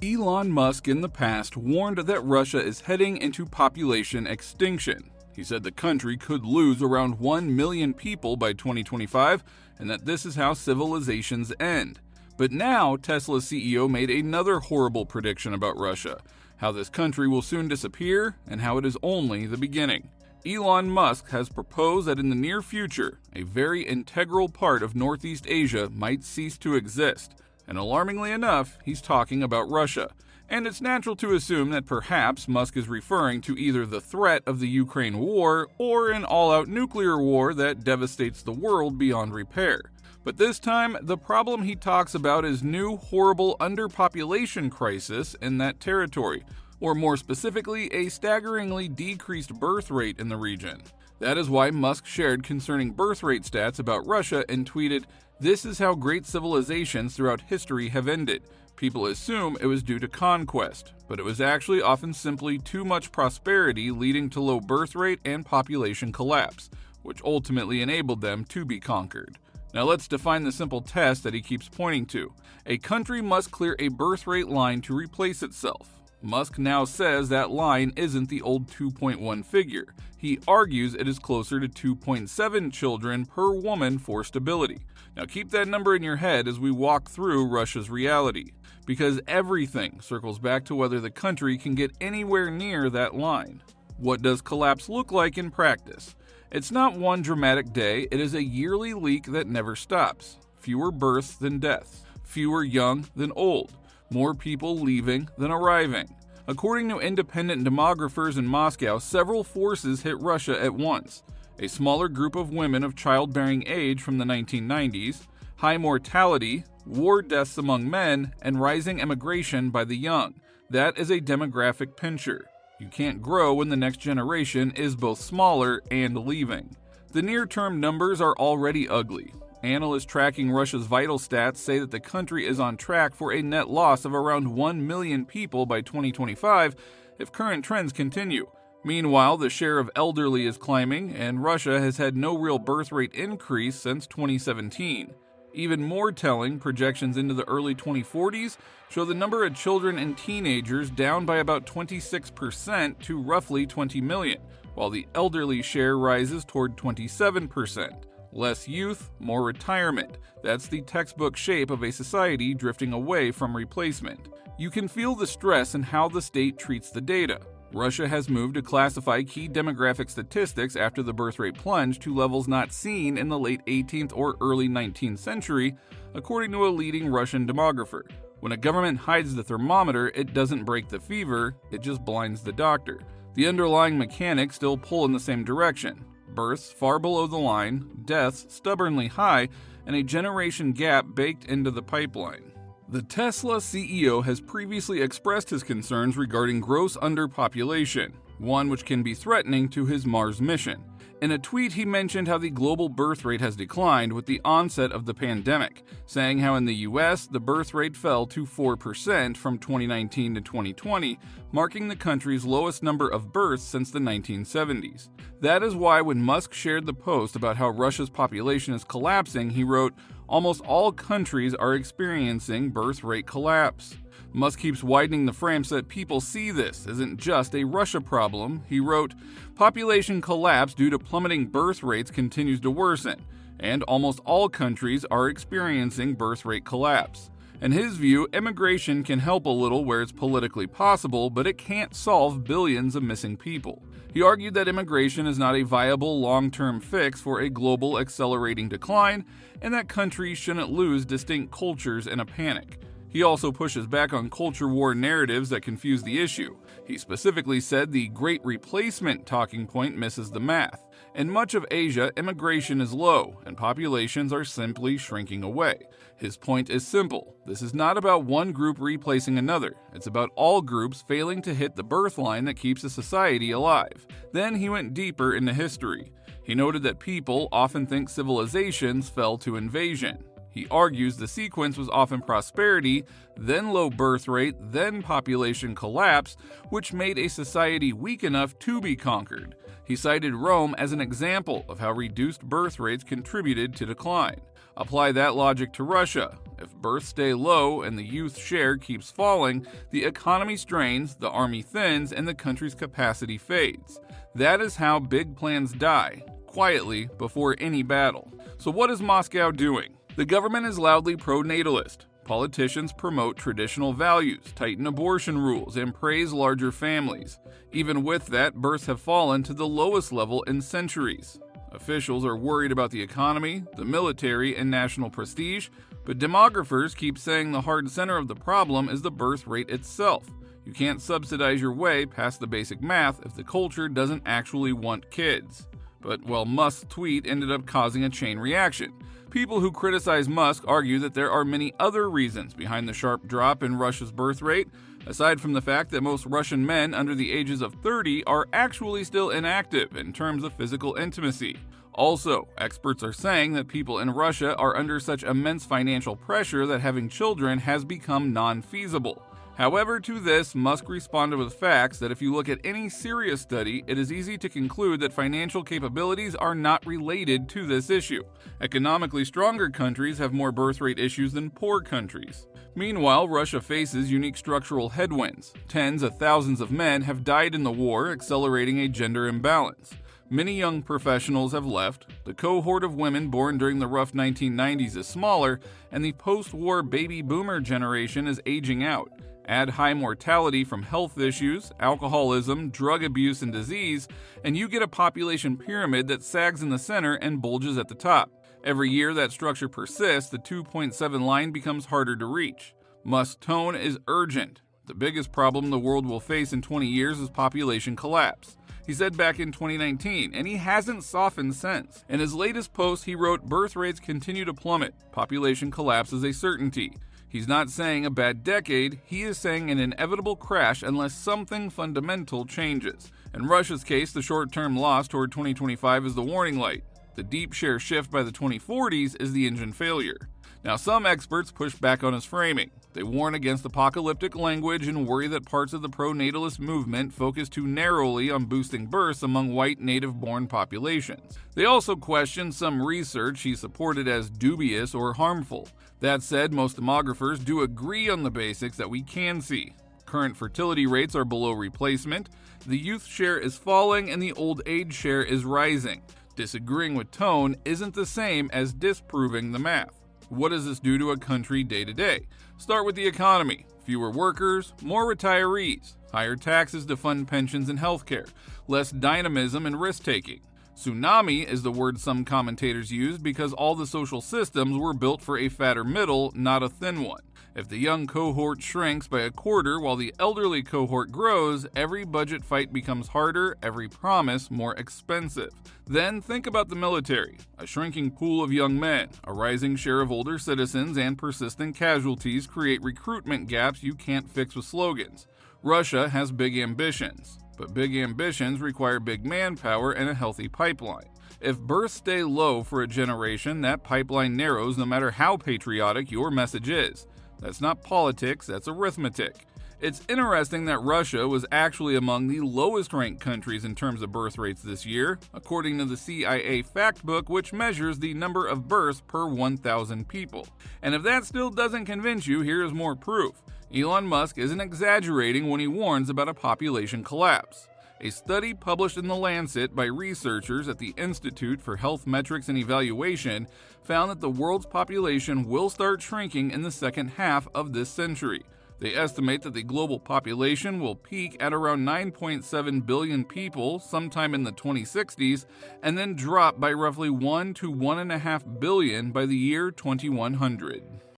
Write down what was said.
Elon Musk in the past warned that Russia is heading into population extinction. He said the country could lose around 1 million people by 2025, and that this is how civilizations end. But now, Tesla's CEO made another horrible prediction about Russia, how this country will soon disappear, and how it is only the beginning. Elon Musk has proposed that in the near future, a very integral part of Northeast Asia might cease to exist. And alarmingly enough, he's talking about Russia. And it's natural to assume that perhaps Musk is referring to either the threat of the Ukraine war or an all-out nuclear war that devastates the world beyond repair. But this time, the problem he talks about is new, horrible underpopulation crisis in that territory, or more specifically, a staggeringly decreased birth rate in the region. That is why Musk shared concerning birth rate stats about Russia and tweeted, "This is how great civilizations throughout history have ended. People assume it was due to conquest, but it was actually often simply too much prosperity leading to low birth rate and population collapse, which ultimately enabled them to be conquered." Now let's define the simple test that he keeps pointing to. A country must clear a birth rate line to replace itself. Musk now says that line isn't the old 2.1 figure. He argues it is closer to 2.7 children per woman for stability. Now keep that number in your head as we walk through Russia's reality, because everything circles back to whether the country can get anywhere near that line. What does collapse look like in practice? It's not one dramatic day, it is a yearly leak that never stops. Fewer births than deaths, fewer young than old, more people leaving than arriving. According to independent demographers in Moscow, several forces hit Russia at once. A smaller group of women of childbearing age from the 1990s, high mortality, war deaths among men, and rising emigration by the young. That is a demographic pincher. You can't grow when the next generation is both smaller and leaving. The near-term numbers are already ugly. Analysts tracking Russia's vital stats say that the country is on track for a net loss of around 1 million people by 2025 if current trends continue. Meanwhile, the share of elderly is climbing, and Russia has had no real birth rate increase since 2017. Even more telling, projections into the early 2040s show the number of children and teenagers down by about 26% to roughly 20 million, while the elderly share rises toward 27%. Less youth, more retirement. That's the textbook shape of a society drifting away from replacement. You can feel the stress in how the state treats the data. Russia has moved to classify key demographic statistics after the birth rate plunge to levels not seen in the late 18th or early 19th century, according to a leading Russian demographer. When a government hides the thermometer, it doesn't break the fever, it just blinds the doctor. The underlying mechanics still pull in the same direction. Births far below the line, deaths stubbornly high, and a generation gap baked into the pipeline. The Tesla CEO has previously expressed his concerns regarding gross underpopulation, one which can be threatening to his Mars mission. In a tweet, he mentioned how the global birth rate has declined with the onset of the pandemic, saying how in the US, the birth rate fell to 4% from 2019 to 2020, marking the country's lowest number of births since the 1970s. That is why when Musk shared the post about how Russia's population is collapsing, he wrote, "Almost all countries are experiencing birth rate collapse." Musk keeps widening the frame so that people see this isn't just a Russia problem. He wrote, "Population collapse due to plummeting birth rates continues to worsen, and almost all countries are experiencing birth rate collapse." In his view, immigration can help a little where it's politically possible, but it can't solve billions of missing people. He argued that immigration is not a viable long-term fix for a global accelerating decline, and that countries shouldn't lose distinct cultures in a panic. He also pushes back on culture war narratives that confuse the issue. He specifically said the Great Replacement talking point misses the math. In much of Asia, immigration is low, and populations are simply shrinking away. His point is simple. This is not about one group replacing another. It's about all groups failing to hit the birth line that keeps a society alive. Then he went deeper into history. He noted that people often think civilizations fell to invasion. He argues the sequence was often prosperity, then low birth rate, then population collapse, which made a society weak enough to be conquered. He cited Rome as an example of how reduced birth rates contributed to decline. Apply that logic to Russia. If births stay low and the youth share keeps falling, the economy strains, the army thins, and the country's capacity fades. That is how big plans die, quietly, before any battle. So what is Moscow doing? The government is loudly pro-natalist. Politicians promote traditional values, tighten abortion rules, and praise larger families. Even with that, births have fallen to the lowest level in centuries. Officials are worried about the economy, the military, and national prestige, but demographers keep saying the hard center of the problem is the birth rate itself. You can't subsidize your way past the basic math if the culture doesn't actually want kids. But, well, Musk's tweet ended up causing a chain reaction. People who criticize Musk argue that there are many other reasons behind the sharp drop in Russia's birth rate, aside from the fact that most Russian men under the ages of 30 are actually still inactive in terms of physical intimacy. Also, experts are saying that people in Russia are under such immense financial pressure that having children has become non-feasible. However, to this, Musk responded with facts that if you look at any serious study, it is easy to conclude that financial capabilities are not related to this issue. Economically stronger countries have more birth rate issues than poor countries. Meanwhile, Russia faces unique structural headwinds. Tens of thousands of men have died in the war, accelerating a gender imbalance. Many young professionals have left, the cohort of women born during the rough 1990s is smaller, and the post-war baby boomer generation is aging out. Add high mortality from health issues, alcoholism, drug abuse, and disease, and you get a population pyramid that sags in the center and bulges at the top. Every year that structure persists, the 2.7 line becomes harder to reach. Musk's tone is urgent. The biggest problem the world will face in 20 years is population collapse. He said back in 2019, and he hasn't softened since. In his latest post, he wrote, "Birth rates continue to plummet. Population collapse is a certainty." He's not saying a bad decade, he is saying an inevitable crash unless something fundamental changes. In Russia's case, the short-term loss toward 2025 is the warning light. The deep share shift by the 2040s is the engine failure. Now, some experts push back on his framing. They warn against apocalyptic language and worry that parts of the pro-natalist movement focus too narrowly on boosting births among white native-born populations. They also question some research he supported as dubious or harmful. That said, most demographers do agree on the basics that we can see. Current fertility rates are below replacement, the youth share is falling, and the old age share is rising. Disagreeing with tone isn't the same as disproving the math. What does this do to a country day to day? Start with the economy. Fewer workers, more retirees, higher taxes to fund pensions and healthcare, less dynamism and risk-taking. Tsunami is the word some commentators use because all the social systems were built for a fatter middle, not a thin one. If the young cohort shrinks by a quarter while the elderly cohort grows, every budget fight becomes harder, every promise more expensive. Then think about the military. A shrinking pool of young men, a rising share of older citizens, and persistent casualties create recruitment gaps you can't fix with slogans. Russia has big ambitions, but big ambitions require big manpower and a healthy pipeline. If births stay low for a generation, that pipeline narrows no matter how patriotic your message is. That's not politics, that's arithmetic. It's interesting that Russia was actually among the lowest-ranked countries in terms of birth rates this year, according to the CIA Factbook, which measures the number of births per 1,000 people. And if that still doesn't convince you, here's more proof. Elon Musk isn't exaggerating when he warns about a population collapse. A study published in The Lancet by researchers at the Institute for Health Metrics and Evaluation found that the world's population will start shrinking in the second half of this century. They estimate that the global population will peak at around 9.7 billion people sometime in the 2060s and then drop by roughly 1 to 1.5 billion by the year 2100.